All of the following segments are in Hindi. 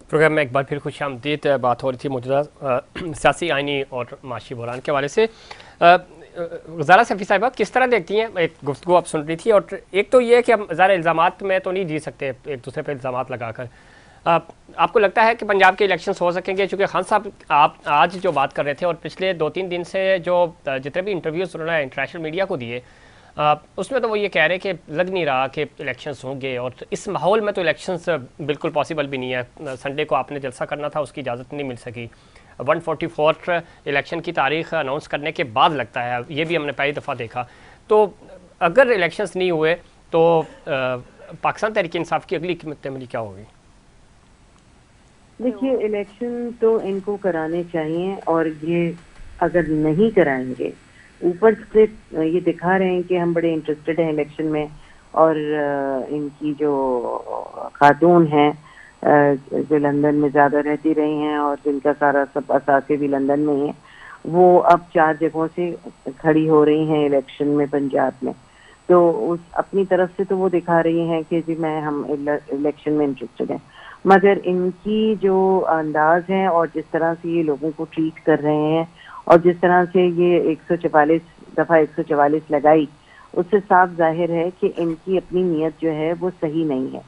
प्रोग्राम में एक बार फिर खुश आमदीद। बात हो रही थी मौजूदा सियासी, आइनी और माशी बहरान के हवाले से। ज़ारा सफ़ी साहिबा, किस तरह देखती हैं? एक गुफ्तगू आप सुन रही थी, और एक तो ये है कि हम ज़रा इल्ज़ामात में तो नहीं जी सकते एक दूसरे पर इल्ज़ामात लगाकर। आपको लगता है कि पंजाब के इलेक्शंस हो सकेंगे? चूँकि खान साहब आप आज जो बात कर रहे थे और पिछले 2-3 दिन से जो जितने भी इंटरव्यूज़ उन्होंने इंटरनेशनल मीडिया को दिए, उसमें तो वो ये कह रहे हैं कि लग नहीं रहा कि इलेक्शंस होंगे, और इस माहौल में तो इलेक्शंस बिल्कुल पॉसिबल भी नहीं है। संडे को आपने जलसा करना था, उसकी इजाज़त नहीं मिल सकी। 144 इलेक्शन की तारीख अनाउंस करने के बाद लगता है, ये भी हमने पहली दफ़ा देखा। तो अगर इलेक्शंस नहीं हुए तो पाकिस्तान तहरीक इंसाफ की अगली कीमत अमली क्या होगी? देखिए, इलेक्शन तो इनको कराने चाहिए, और ये अगर नहीं कराएंगे, ऊपर से ये दिखा रहे हैं कि हम बड़े इंटरेस्टेड हैं इलेक्शन में, और इनकी जो खातून हैं जो लंदन में ज्यादा रहती रही हैं और जिनका सारा सब असासे भी लंदन में है, वो अब 4 जगहों से खड़ी हो रही हैं इलेक्शन में पंजाब में। तो उस अपनी तरफ से तो वो दिखा रही हैं कि जी हम इलेक्शन में इंटरेस्टेड हैं, मगर इनकी जो अंदाज है और जिस तरह से ये लोगों को ट्रीट कर रहे हैं और जिस तरह से ये 144 दफा 144 लगाई, उससे साफ जाहिर है कि इनकी अपनी नीयत जो है वो सही नहीं है।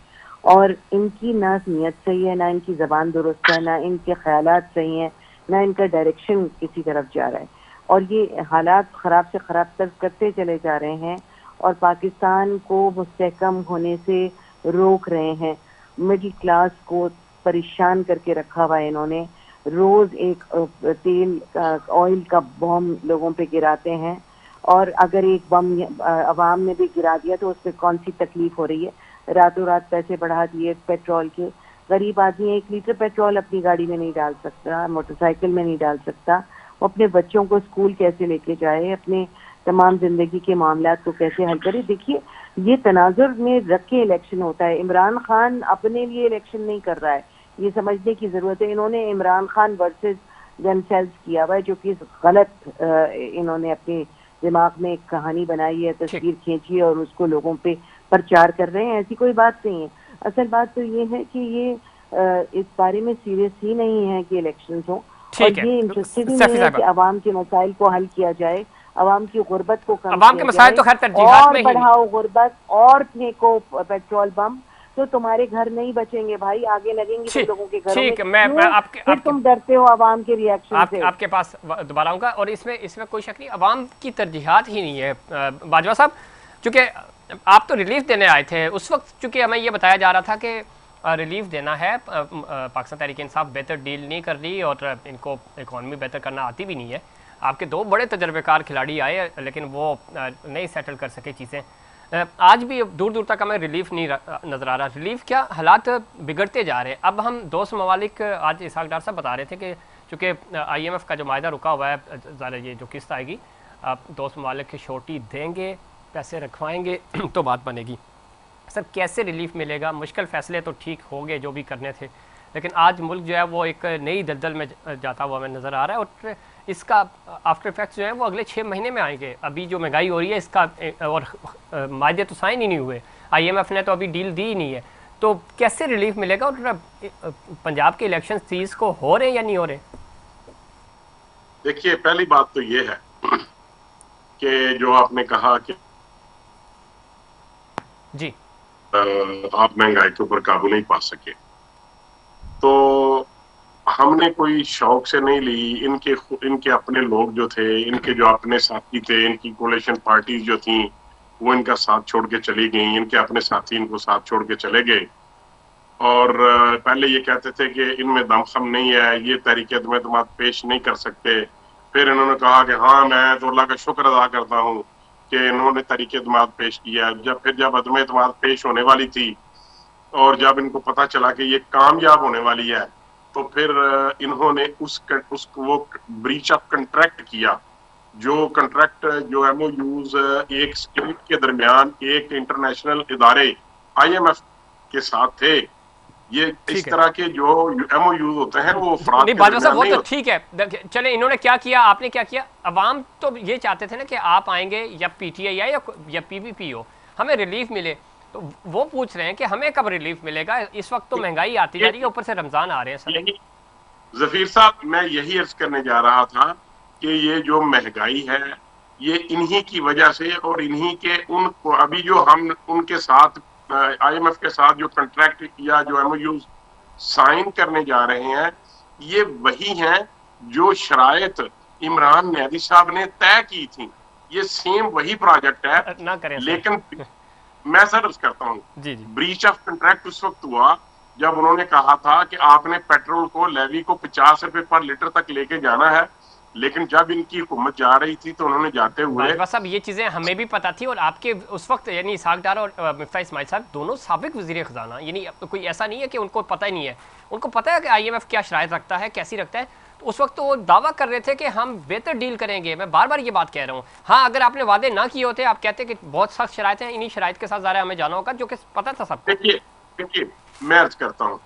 और इनकी ना नीयत सही है, ना इनकी जबान दुरुस्त है, ना इनके ख्यालात सही हैं, ना इनका डायरेक्शन किसी तरफ जा रहा है। और ये हालात खराब से खराब तर करते चले जा रहे हैं और पाकिस्तान को मुस्तहकम होने से रोक रहे हैं। मिडिल क्लास को परेशान करके रखा हुआ है इन्होंने। रोज एक तेल ऑयल का बम लोगों पे गिराते हैं, और अगर एक बम अवाम ने भी गिरा दिया तो उससे कौन सी तकलीफ हो रही है। रातों रात पैसे बढ़ा दिए पेट्रोल के। गरीब आदमी 1 लीटर पेट्रोल अपनी गाड़ी में नहीं डाल सकता, मोटरसाइकिल में नहीं डाल सकता। वो अपने बच्चों को स्कूल कैसे लेके जाए, अपने तमाम जिंदगी के मामलात को कैसे हल करे। देखिए, ये तनाजुर में रख के इलेक्शन होता है। इमरान खान अपने लिए इलेक्शन नहीं कर रहा है, ये समझने की जरूरत है। इन्होंने इमरान खान वर्सेस देमसेल्व्स किया हुआ है, जो कि गलत इन्होंने अपने दिमाग में एक कहानी बनाई है, तस्वीर खींची है और उसको लोगों पे प्रचार कर रहे हैं। ऐसी कोई बात नहीं है। असल बात तो ये है कि ये इस बारे में सीरियस ही नहीं है कि इलेक्शन हो, और ये इंटरेस्टेड ही नहीं है कि अवाम के मसाइल को हल किया जाए, अवाम की गुर्बत को कम किया जाए। तो खैर तरजीहात और में बढ़ाओ गुर्बत और फेंको पेट्रोल बम, तो तुम्हारे घर नहीं बचेंगे भाई, आगे लगेंगे तुम लोगों के घरों में। मैं आपके तुम डरते हो अवाम के रिएक्शन से। आपके पास दोबारा आऊंगा, और इसमें कोई शक नहीं, अवाम की तरजीहात ही नहीं है। बाजवा साहब, चूंकि आप तो रिलीफ देने आए थे उस वक्त, चूंकि हमें ये बताया जा रहा था कि रिलीफ देना है, पाकिस्तान तहरीक इंसाफ बेहतर डील नहीं कर रही और इनको इकॉनमी बेहतर करना आती भी नहीं है। आपके 2 बड़े तजर्बेकार खिलाड़ी आए, लेकिन वो नहीं सेटल कर सके चीज़ें। आज भी दूर दूर तक हमें रिलीफ नहीं नज़र आ रहा। रिलीफ क्या, हालात बिगड़ते जा रहे हैं। अब हम दोस्त ममालिक, आज इसहाक डार साहब बता रहे थे कि चूँकि IMF का जो मायदा रुका हुआ है, ज़रा ये जो किस्त आएगी, आप दोस्त ममालिक की छोटी देंगे, पैसे रखवाएंगे तो बात बनेगी। सर, कैसे रिलीफ मिलेगा? मुश्किल फ़ैसले तो ठीक होंगे जो भी करने थे, लेकिन आज मुल्क जो है वो एक नई दलदल में जाता हुआ हमें नज़र आ रहा है, और इसका आफ्टर इफेक्ट्स जो है वो अगले 6 महीने में आएंगे। अभी जो महंगाई हो रही है इसका, और मायदे तो साइन ही नहीं हुए, IMF ने तो अभी डील दी ही नहीं है, तो कैसे रिलीफ मिलेगा? और पंजाब के इलेक्शन सीज को हो रहे हैं या नहीं हो रहे? देखिए, पहली बात तो ये है कि जो आपने कहा कि जी आप महंगाई के ऊपर काबू नहीं पा सके, तो हमने कोई शौक से नहीं ली। इनके अपने लोग जो थे, इनके जो अपने साथी थे, इनकी कोalition पार्टीज जो थी, वो इनका साथ छोड़ के चली गई। इनके अपने साथी इनको साथ छोड़ के चले गए, और पहले ये कहते थे कि इनमें दमखम नहीं है, ये तहरीक अदम पेश नहीं कर सकते। फिर इन्होंने कहा कि हाँ, मैं तो अल्लाह का शुक्र अदा करता हूँ कि इन्होंने तहरीक अदम पेश किया। जब अदम पेश होने वाली थी और जब इनको पता चला कि ये कामयाब होने वाली है, तो फिर इन्होंने वो ब्रीच ऑफ कंट्रैक्ट किया। जो कंट्रैक्ट, जो MOUs एक स्टेट के दरमियान एक इंटरनेशनल इदारे IMF के साथ थे, ये इस तरह के जो MOUs होते हैं वो फ्रॉड के दरमियान वो तो ठीक है। चले, इन्होंने क्या किया, आपने क्या किया? अवाम तो ये चाहते थे ना कि आप आएंगे, या PTI या PPP हो, हमें रिलीफ मिले। तो वो पूछ रहे हैं कि हमें कब रिलीफ मिलेगा, इस वक्त तो महंगाई आती जा रही है, ऊपर से रमजान आ रहे हैं सर। यही जफीर साहब, मैं यही अर्ज करने जा रहा था कि ये जो महंगाई है ये इन्हीं की वजह से, और इन्हीं के उनको अभी जो हम उनके साथ IMF के साथ जो कॉन्ट्रैक्ट या जो MOU साइन करने जा रहे हैं, ये वही हैं जो शरायत इमरान नयादी साहब ने तय की थी। ये सेम वही प्रोजेक्ट है। ना करें सर। लेकिन मैं सर अर्ज करता हूँ, जी जी ब्रीच ऑफ कॉन्ट्रैक्ट उस वक्त हुआ जब उन्होंने कहा था कि आपने पेट्रोल को, लेवी को 50 रुपए पर लीटर तक लेके जाना है, लेकिन जब इनकी हुकूमत जा रही थी तो उन्होंने जाते हुए बाजवा साहब ये चीज़ें हमें भी पता थी, और आपके उस वक्त यानी इसहाक डार और मिफ्ता इस्माइल साहब दोनों साबिक वजीर खजाना, यानी अब तो कोई ऐसा नहीं है कि उनको पता ही नहीं है, उनको पता है कि IMF क्या शराइत रखता है, कैसी रखता है। तो उस वक्त तो वो दावा कर रहे थे कि हम बेहतर डील करेंगे। मैं बार बार ये बात कह रहा हूँ, हाँ अगर आपने वादे ना किए होते, आप कहते कि बहुत सख्त शराइत हैं, इन्हीं शराइत के साथ ज़रा हमें जाना होगा, जो कि पता था सबको। देखिए मैं अर्ज करता हूँ,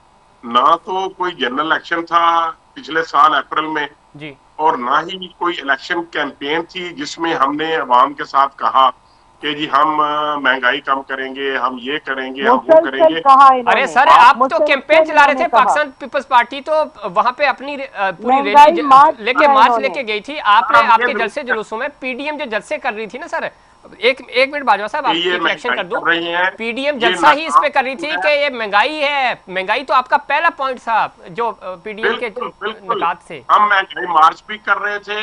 ना तो कोई जनरल इलेक्शन था पिछले साल अप्रैल में, जी और ना ही कोई इलेक्शन कैंपेन थी जिसमें हमने अवाम के साथ कहा कि जी हम महंगाई कम करेंगे, हम ये करेंगे, हम वो करेंगे। अरे सर आप तो कैंपेन चला रहे थे, पाकिस्तान पीपल्स पार्टी तो वहां पे अपनी पूरी रैली लेके मार्च लेके गई थी। आपने आपके जलसे जुलूसों में PDM जो जलसे कर रही थी ना सर, एक मिनट बाजवा साहब, आप रिएक्शन कर दूं। PDM जलसा ही इस पे कर रही थी कि ये महंगाई है, महंगाई तो आपका पहला पॉइंट था जो PDM के निकात से। हम महंगाई मार्च भी कर रहे थे,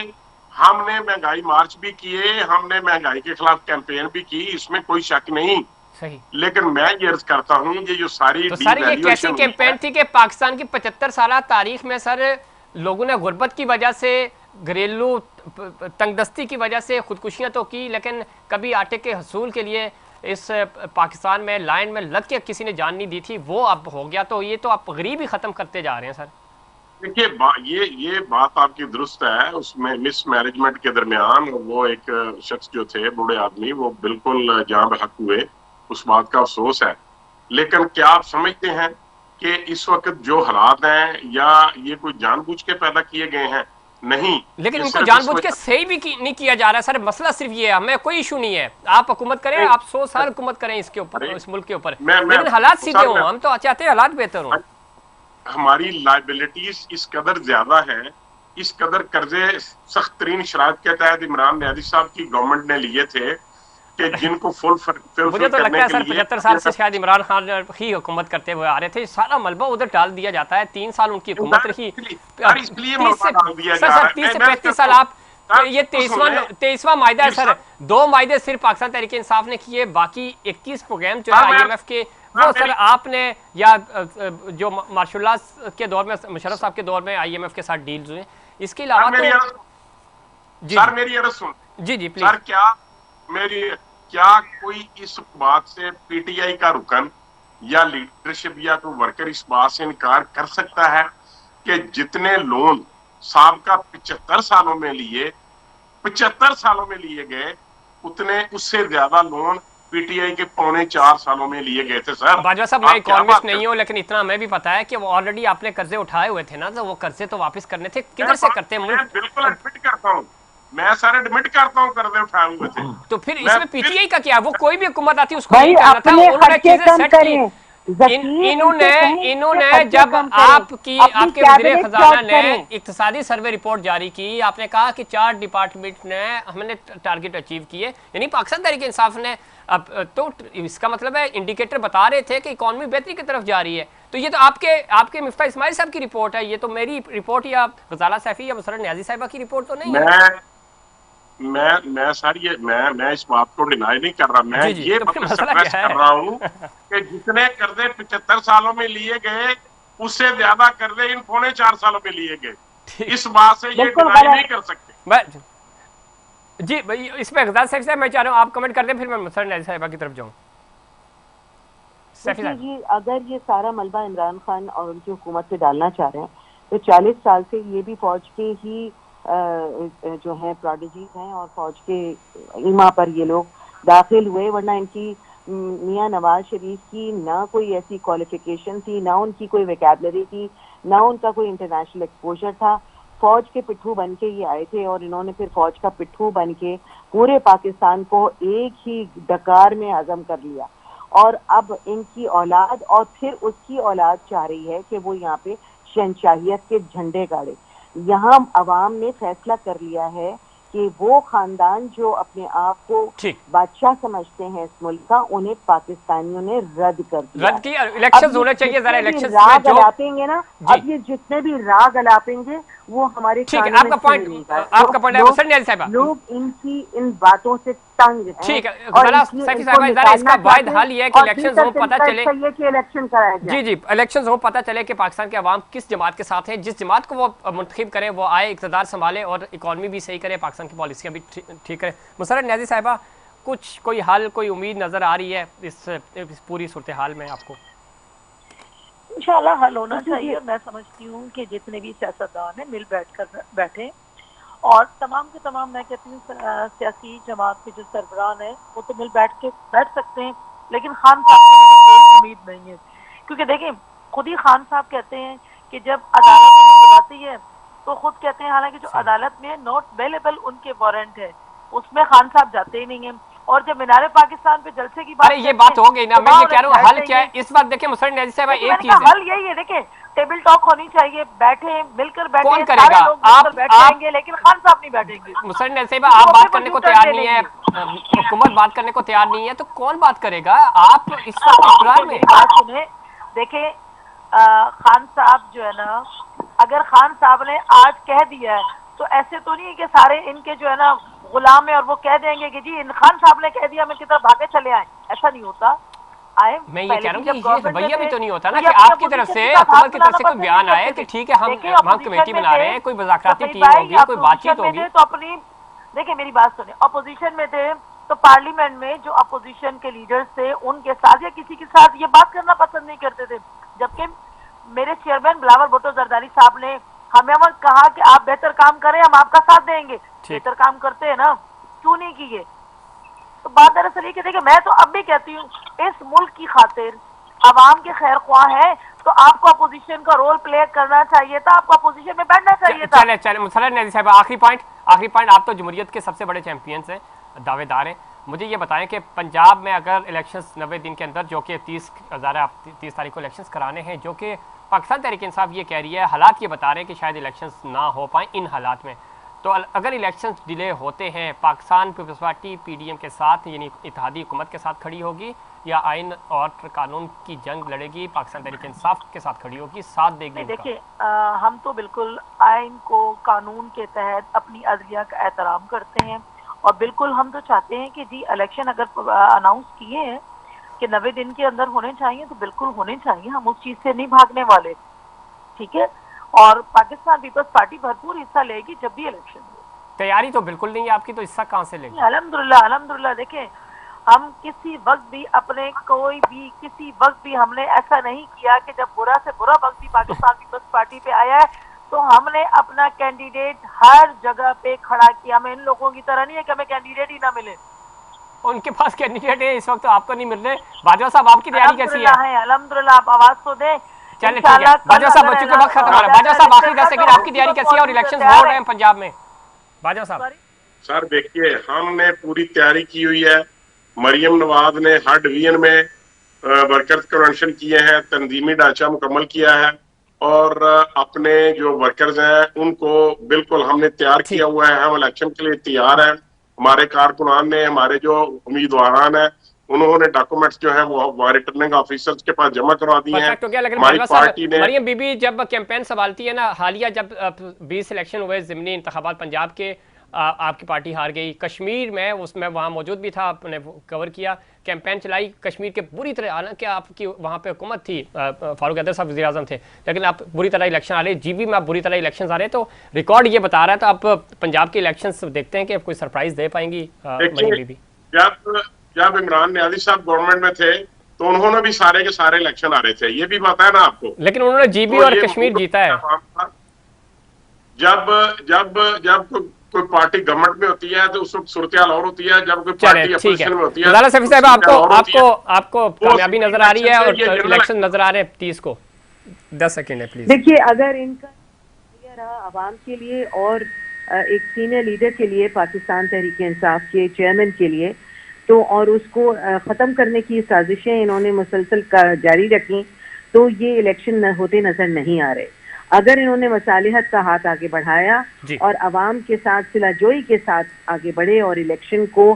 हमने महंगाई मार्च भी किए, हमने महंगाई के खिलाफ कैंपेन भी की, इसमें कोई शक नहीं। सही। लेकिन मैं ये अर्ज करता हूँ ये जो सारी तो सर ये कैसी कैंपेन थी कि पाकिस्तान की 75 साल तारीख में सर लोगों ने गुर्बत की वजह से, घरेलू तंगदस्ती की वजह से खुदकुशियां तो की, लेकिन कभी आटे के हसूल के लिए इस पाकिस्तान में लाइन में लग के किसी ने जान नहीं दी थी, वो अब हो गया। तो ये तो आप गरीब ही खत्म करते जा रहे हैं सर। देखिए ये बात आपकी दुरुस्त है, उसमें मिस मैनेजमेंट के दरमियान वो एक शख्स जो थे, बूढ़े आदमी, वो बिल्कुल जान बहक हुए, उस बात का अफसोस है। लेकिन क्या आप समझते हैं कि इस वक्त जो हालात हैं या ये कोई जानबूझ के पैदा किए गए हैं? नहीं, लेकिन इनको जानबूझ के सही भी नहीं किया जा रहा है सर। मसला सिर्फ ये है, हमें कोई इशू नहीं है, आप हुकूमत करें, आप 100 साल हुकूमत करें इसके ऊपर, इस मुल्क के ऊपर, लेकिन हालात सीधे हों। हम तो चाहते हैं हालात बेहतर हों। हमारी लाइबिलिटीज इस कदर ज्यादा है, इस कदर कर्जे सख्त तरीन शराइत के तहत इमरान नयादी साहब की गवर्नमेंट ने लिए थे कि जिनको मुझे तो लगता है सर 75 साल से शायद इमरान खान ही हुकूमत करते हुए आ रहे थे, सारा मलबा उधर डाल दिया जाता है। 3 साल उनकी हुकूमत रही, 30 से 35 साल आप, ये 23वां मायदा है सर। 2 मायदे सिर्फ पाकिस्तान तहरीक इंसाफ ने किए, बाकी 21 प्रोग्राम जो है IMF के, वो सर आपने या जो मार्शल्लाह के दौर में, मुशर्रफ साहब के दौर में IMF के साथ डील्स हुए। इसके अलावा सर मेरी अर्ज सुन। जी जी प्लीज। सर क्या कोई इस बात से PTI का रुकन या लीडरशिप या कोई वर्कर इस बात से इनकार कर सकता है कि जितने लोन साबका 75 सालों में लिए, 75 सालों में लिए गए, उतने उससे ज्यादा लोन PTI के 3.25 सालों में लिए गए थे? सर बाजवा साहब, मैं इकोनॉमिस्ट नहीं हूँ, लेकिन इतना मैं भी पता है कि वो ऑलरेडी आपने कर्जे उठाए हुए थे ना, तो वो कर्जे तो वापस करने थे, किधर से करते हैं मुल्क? बिल्कुल एडमिट करता हूँ, मैं सर एडमिट करता हूँ कर्जे उठाए हुए थे। तो फिर इसमें PTI का क्या? वो कोई भी हुकूमत आती उसको नहीं करना था, उन्होंने चीजें सेट की। इन्होंने जब आपके वज़ीर खजाना ने इक्तिसादी सर्वे रिपोर्ट जारी की, आपने कहा कि 4 डिपार्टमेंट ने हमने टारगेट अचीव किए, यानी पाकिस्तान तहरीक इंसाफ ने, अब तो इसका मतलब है इंडिकेटर बता रहे थे कि इकॉनमी बेहतरी की तरफ जा रही है। तो ये तो आपके मिफ्ता इस्माइल साहब की रिपोर्ट है, ये तो मेरी रिपोर्ट या गजाला सैफी या मुसर्रत न्याजी साहिबा की रिपोर्ट तो नहीं है। मैं सर ये मैं इस बात को डिनाई नहीं कर रहा, मैं ये स्ट्रेस कर रहा हूँ कि जितने कर्जे 75 सालों में लिए गए, उससे ज्यादा कर्जे इन 3.25 सालों में लिए गए। इस बात से ये डिनाई नहीं कर सकते। जी इसमें गजाल साहब मैं चाह रहा हूँ आप कमेंट कर दें, फिर मैं मुसर्रत न्याजी साहिबा की तरफ जाऊँ। जी, अगर ये सारा मलबा इमरान खान और उनकी हुकूमत से डालना चाह रहे हैं, तो 40 साल से ये भी फौज के ही जो है प्रोडिजीज हैं, और फौज के ईमा पर ये लोग दाखिल हुए, वरना इनकी मियां नवाज शरीफ की ना कोई ऐसी क्वालिफिकेशन थी, ना उनकी कोई वोकैबुलरी थी, ना उनका कोई इंटरनेशनल एक्सपोजर था। फौज के पिट्ठू बन के ये आए थे, और इन्होंने फिर फौज का पिट्ठू बन के पूरे पाकिस्तान को एक ही डकार में हजम कर लिया। और अब इनकी औलाद और फिर उसकी औलाद चाह रही है कि वो यहाँ पे शहनशाहियत के झंडे गाड़े। यहाँ अवाम ने फैसला कर लिया है कि वो खानदान जो अपने आप को ठीक, बादशाह समझते हैं इस मुल्क का, उन्हें पाकिस्तानियों ने रद्द कर दिया। रद्द की। इलेक्शंस होने चाहिए, जरा जितने भी इलेक्शंस राग में जो अलापेंगे ना, जी। अब ये जितने भी राग अलापेंगे वो हमारे ठीक है, कानों में आपका पॉइंट, सुनेगा। आपका पॉइंट है मुसर्रत न्याज़ी साहिबा। लोग इनकी इन बातों से तंग हैं ठीक है, और जरा इसलिए सैफी इनको साहिबा, जरा निकालना इसका वाहिद चाहते हैं। हल ये है कि और इलेक्शंस दूसरा हो, पता तरीका चले इसका ये कि इलेक्शन कराया जाए। जी, इलेक्शंस हो, पता चले कि पाकिस्तान के अवाम किस जमात के साथ है, जिस जमात को वो मुंतखब करे वो आए, इक़्तिदार संभाले और इकॉनमी भी सही करे, पाकिस्तान की पॉलिसियाँ भी ठीक करे। मुसर्रत न्याज़ी साहिबा, कुछ कोई हल, कोई उम्मीद नज़र आ रही है इस पूरी सूरत हाल में आपको? इंशाल्लाह हल होना चाहिए। और मैं समझती हूँ कि जितने भी सियासतदान हैं मिल बैठे और तमाम के तमाम, मैं कहती हूँ सियासी जमात के जो सरबराह हैं वो तो बैठ सकते हैं, लेकिन खान साहब से मुझे कोई उम्मीद नहीं है। क्योंकि देखिए, खुद ही खान साहब कहते हैं कि जब अदालत उन्हें बुलाती है तो खुद कहते हैं, हालांकि जो अदालत में नॉट अवेलेबल उनके वारंट है उसमें खान साहब जाते ही नहीं है। और जब मीनारे पाकिस्तान पे जलसे की बात, अरे ये बात हो गई ना, मैं ये कह रहा हूँ हल क्या है इस बात। देखिए मुसर्रत न्याज़ी साहिबा, एक चीज है, हल यही है, देखिए टेबल टॉक होनी चाहिए, बैठे मिलकर बैठे, कौन करेगा? सारे लोग मिलकर बैठेंगे, लेकिन खान साहब नहीं बैठेंगे। मुसर्रत न्याज़ी साहिबा, आप बात करने को तैयार नहीं है, हुकूमत बात करने को तैयार नहीं है, तो कौन बात करेगा? आप इस इकरार में बात सुने, देखिए खान साहब जो है ना, अगर खान साहब ने आज कह दिया है तो ऐसे तो नहीं है कि सारे इनके जो है ना गुलाम है और वो कह देंगे कि जी इन खान साहब ने कह दिया मैं किधर भागे चले आए। ऐसा नहीं होता। मैं ये कह रहा हूँ कि ये रवैया भी तो नहीं होता ना तो कि आपकी तरफ से, हुकूमत की तरफ से कोई बयान आए कि ठीक है हम कमेटी बना रहे हैं, कोई मुज़ाकराती टीम होगी, कोई बातचीत होगी। तो अपनी देखिए, मेरी बात सुने, अपोजिशन में थे तो पार्लियामेंट में जो अपोजिशन के लीडर्स थे उनके साथ या किसी के साथ ये बात करना पसंद नहीं करते थे। जबकि मेरे चेयरमैन बिलावल भुट्टो जरदारी साहब ने हमें कहा कि आप बेहतर काम करें, हम आपका साथ देंगे। बेहतर काम करते हैं ना, क्यों नहीं किए? तो बात दरअसल ये कि देखिए, मैं तो अब भी कहती हूँ इस मुल्क की खातिर अवाम के खैर ख्वाह है तो आपको अपोजिशन का रोल प्ले करना चाहिए था, आपको अपोजिशन में बैठना चाहिए था। चले मुसर्रत न्याज़ी साहिबा, आखिरी पॉइंट, आप तो जमहूरियत के सबसे बड़े चैंपियंस हैं, दावेदार हैं, मुझे ये बताएं कि पंजाब में अगर इलेक्शंस 90 दिन के अंदर, जो कि 30 तारीख को इलेक्शंस कराने हैं, जो कि पाकिस्तान तहरीक इंसाफ ये कह रही है, हालात ये बता रहे हैं कि शायद इलेक्शंस ना हो पाए इन हालात में, तो अगर इलेक्शंस डिले होते हैं, पाकिस्तान पीपल्स पार्टी PDM के साथ यानी इत्तेहादी हुकूमत के साथ खड़ी होगी या आइन और कानून की जंग लड़ेगी, पाकिस्तान तहरीक इंसाफ के साथ खड़ी होगी, साथ देगी? देखिए, हम तो बिल्कुल आइन को, कानून के तहत अपनी अदलिया का एहतराम करते हैं और बिल्कुल हम तो चाहते हैं कि जी इलेक्शन अगर अनाउंस किए हैं कि 90 दिन के अंदर होने चाहिए तो बिल्कुल होने चाहिए, हम उस चीज़ से नहीं भागने वाले, ठीक है। और पाकिस्तान पीपल्स पार्टी भरपूर हिस्सा लेगी जब भी इलेक्शन हो। तैयारी तो बिल्कुल नहीं है आपकी, तो हिस्सा कहाँ से लेंगे? अल्हम्दुलिल्लाह देखिए, हम किसी वक्त भी हमने ऐसा नहीं किया कि जब बुरा से बुरा वक्त भी पाकिस्तान पीपल्स पार्टी पे आया है तो हमने अपना कैंडिडेट हर जगह पे खड़ा किया। हमें इन लोगों की तरह नहीं है कि हमें कैंडिडेट ही ना मिले। उनके पास कैंडिडेट है, इस वक्त तो आपको नहीं मिल रहे। बाजवा साहब, आपकी तैयारी कैसी है? अल्हम्दुलिल्लाह, आप आवाज तो दें। चलिए ठीक है बाजवा साहब, बच्चों के वक्त खत्म हो रहा है। बाजवा साहब, आखिरी 10 सेकंड, आपकी तैयारी कैसी है और इलेक्शंस हो रहे हैं पंजाब में? बाजवा साहब। सर देखिए, हमने पूरी तैयारी की हुई है। मरियम नवाज ने हर डिवीजन में वर्कर्स कन्वेंशन किए हैं, तंजीमी ढांचा मुकम्मल किया है और अपने जो वर्कर्स हैं उनको बिल्कुल हमने तैयार किया हुआ है। हम इलेक्शन के लिए तैयार हैं। हमारे कारकुनान ने, हमारे जो उम्मीदवार हैं, उन्होंने डॉक्यूमेंट्स जो है वो रिटर्निंग ऑफिसर्स के पास जमा करवा दिए हैं। हमारी पार्टी ने, मरियम बीबी जब कैंपेन संभालती है ना, हालिया जब 20 इलेक्शन हुए ज़िमनी इंतखाबात पंजाब के, आपकी पार्टी हार गई। कश्मीर में, उसमें वहाँ मौजूद भी था, आपने कवर किया, कैंपेन चलाई कश्मीर के बुरी तरह। हालांकि आपकी वहाँ पे हुकूमत थी, फारूक हैदर साहब वज़ीर आज़म थे, लेकिन आप बुरी तरह इलेक्शन आ रहे, GB में आप बुरी तरह इलेक्शन आ रहे, तो रिकॉर्ड ये बता रहा है। तो आप पंजाब के इलेक्शन देखते हैं कि आप कोई सरप्राइज दे पाएंगी मरियम बीबी? जब इमरान न्याज़ी साहब गवर्नमेंट में थे तो उन्होंने भी सारे के सारे इलेक्शन आ रहे थे, ये भी पता है ना आपको। लेकिन उन्होंने GB और कश्मीर जीता है। जब कोई पार्टी गवर्नमेंट में होती है तो उस वक्त सूरत हाल और होती है, जब कोई पार्टी अपोजिशन में होती है। सफी साहब, आपको कामयाबी नजर आ रही है और इलेक्शन नजर आ रहे हैं 30 को? 10 सेकंड है प्लीज। देखिए, अगर इनका रहा आवाम के लिए और एक सीनियर लीडर के लिए, पाकिस्तान तहरीक इंसाफ के चेयरमैन के लिए, तो और उसको ख़त्म करने की साजिशें इन्होंने मुसलसल जारी रखी, तो ये इलेक्शन होते नज़र नहीं आ रहे। अगर इन्होंने मसालिहत का हाथ आगे बढ़ाया और अवाम के साथ सिलाजोई के साथ आगे बढ़े और इलेक्शन को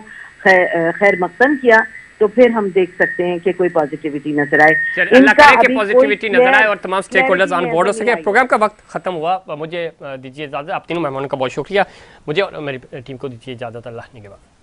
खैर मकदम किया, तो फिर हम देख सकते हैं कि कोई पॉजिटिविटी नजर आए। अल्लाह करे कि पॉजिटिविटी नजर आए और तमाम स्टेक होल्डर्स ऑन बोर्ड हो सके। प्रोग्राम का वक्त खत्म हुआ, मुझे दीजिए इजाज़त। आप तीनों मेहमानों का बहुत शुक्रिया। मुझे और मेरी टीम को दीजिए इजाज़त। अल्लाह निगहबान।